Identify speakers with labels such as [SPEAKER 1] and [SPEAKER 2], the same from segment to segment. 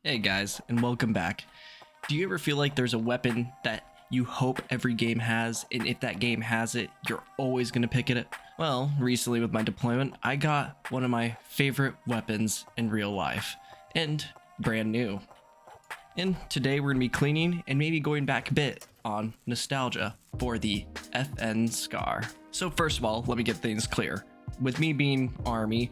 [SPEAKER 1] Hey guys, and welcome back. Do you ever feel like there's a weapon that you hope every game has, and if that game has it, you're always going to pick it? Well, recently with my deployment, I got one of my favorite weapons in real life, and brand new. And today we're going to be cleaning and maybe going back a bit on nostalgia for the FN Scar. So first of all, let me get things clear. With me being Army,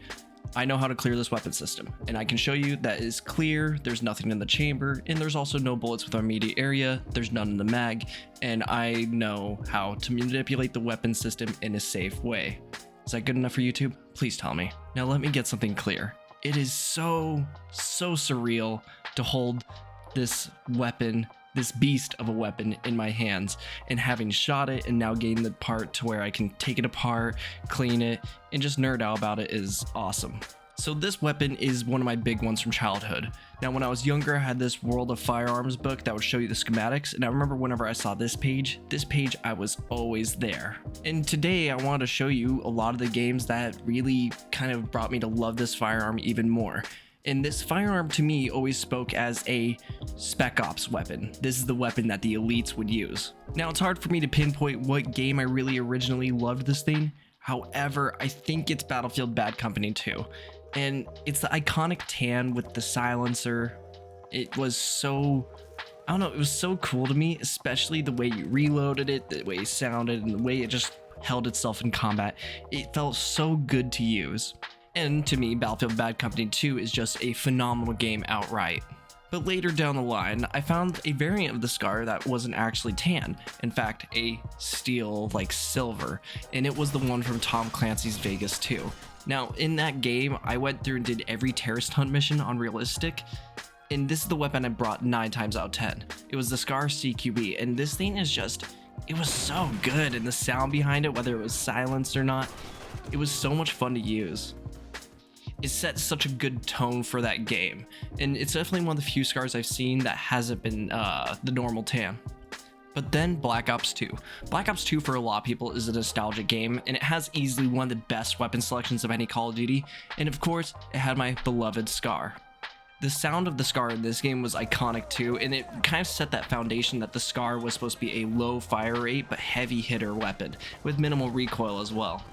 [SPEAKER 1] I know how to clear this weapon system, and I can show you that it is clear, there's nothing in the chamber, and there's also no bullets with our immediate area, there's none in the mag, and I know how to manipulate the weapon system in a safe way. Is that good enough for YouTube? Please tell me. Now let me get something clear. It is so surreal to hold this weapon, this beast of a weapon in my hands, and having shot it and now getting the part to where I can take it apart, clean it, and just nerd out about it is awesome. So this weapon is one of my big ones from childhood. Now when I was younger, I had this World of Firearms book that would show you the schematics, and I remember whenever I saw this page I was always there. And today I wanted to show you a lot of the games that really kind of brought me to love this firearm even more. And this firearm to me always spoke as a Spec Ops weapon. This is the weapon that the elites would use. Now it's hard for me to pinpoint what game I really originally loved this thing. However, I think it's Battlefield Bad Company 2. And it's the iconic tan with the silencer. It was so, I don't know, it was so cool to me, especially the way you reloaded it, the way it sounded, and the way it just held itself in combat. It felt so good to use. And to me, Battlefield Bad Company 2 is just a phenomenal game outright. But later down the line, I found a variant of the Scar that wasn't actually tan. In fact, a steel, like silver, and it was the one from Tom Clancy's Vegas 2. Now, in that game, I went through and did every terrorist hunt mission on Realistic, and this is the weapon I brought 9 times out of 10. It was the Scar CQB, and this thing is just, it was so good, and the sound behind it, whether it was silenced or not, it was so much fun to use. It set such a good tone for that game, and it's definitely one of the few Scars I've seen that hasn't been the normal tan. But then Black Ops 2. Black Ops 2 for a lot of people is a nostalgic game, and it has easily one of the best weapon selections of any Call of Duty, and of course, it had my beloved Scar. The sound of the Scar in this game was iconic too, and it kind of set that foundation that the Scar was supposed to be a low fire rate but heavy hitter weapon, with minimal recoil as well.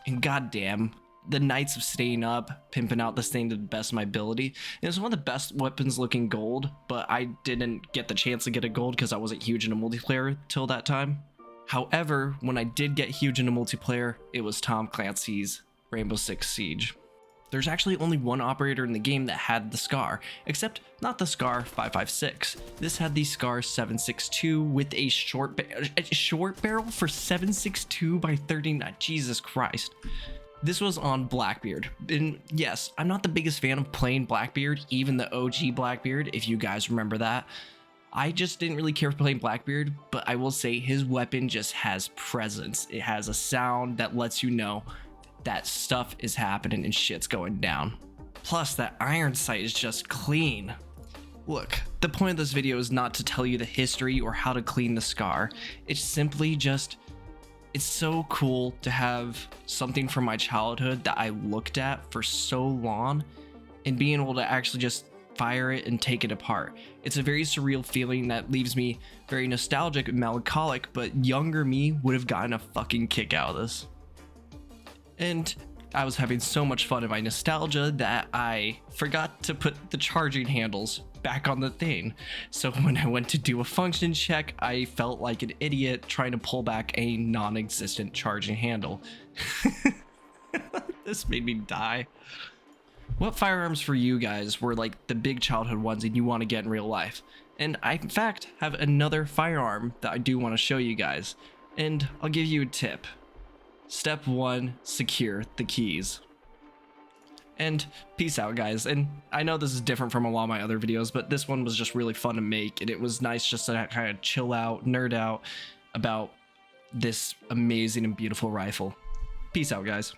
[SPEAKER 1] And goddamn, the nights of staying up, pimping out this thing to the best of my ability. It was one of the best weapons looking gold, but I didn't get the chance to get a gold because I wasn't huge into multiplayer till that time. However, when I did get huge into multiplayer, it was Tom Clancy's Rainbow Six Siege. There's actually only one operator in the game that had the Scar, except not the Scar 5.56. This had the Scar 7.62 with a short barrel for 7.62 by 39. Jesus Christ. This was on Blackbeard, and yes, I'm not the biggest fan of playing Blackbeard, even the OG Blackbeard, if you guys remember that. I just didn't really care for playing Blackbeard, but I will say his weapon just has presence. It has a sound that lets you know that stuff is happening and shit's going down. Plus, that iron sight is just clean. Look, the point of this video is not to tell you the history or how to clean the Scar. It's simply just, it's so cool to have something from my childhood that I looked at for so long and being able to actually just fire it and take it apart. It's a very surreal feeling that leaves me very nostalgic and melancholic, but younger me would have gotten a fucking kick out of this. And I was having so much fun in my nostalgia that I forgot to put the charging handles back on the thing. So when I went to do a function check, I felt like an idiot trying to pull back a non-existent charging handle. This made me die. What firearms for you guys were like the big childhood ones and you want to get in real life? And I, in fact, have another firearm that I do want to show you guys. And I'll give you a tip. Step 1, secure the keys. And peace out, guys. And I know this is different from a lot of my other videos, but this one was just really fun to make, and it was nice just to kind of chill out, nerd out about this amazing and beautiful rifle. Peace out, guys.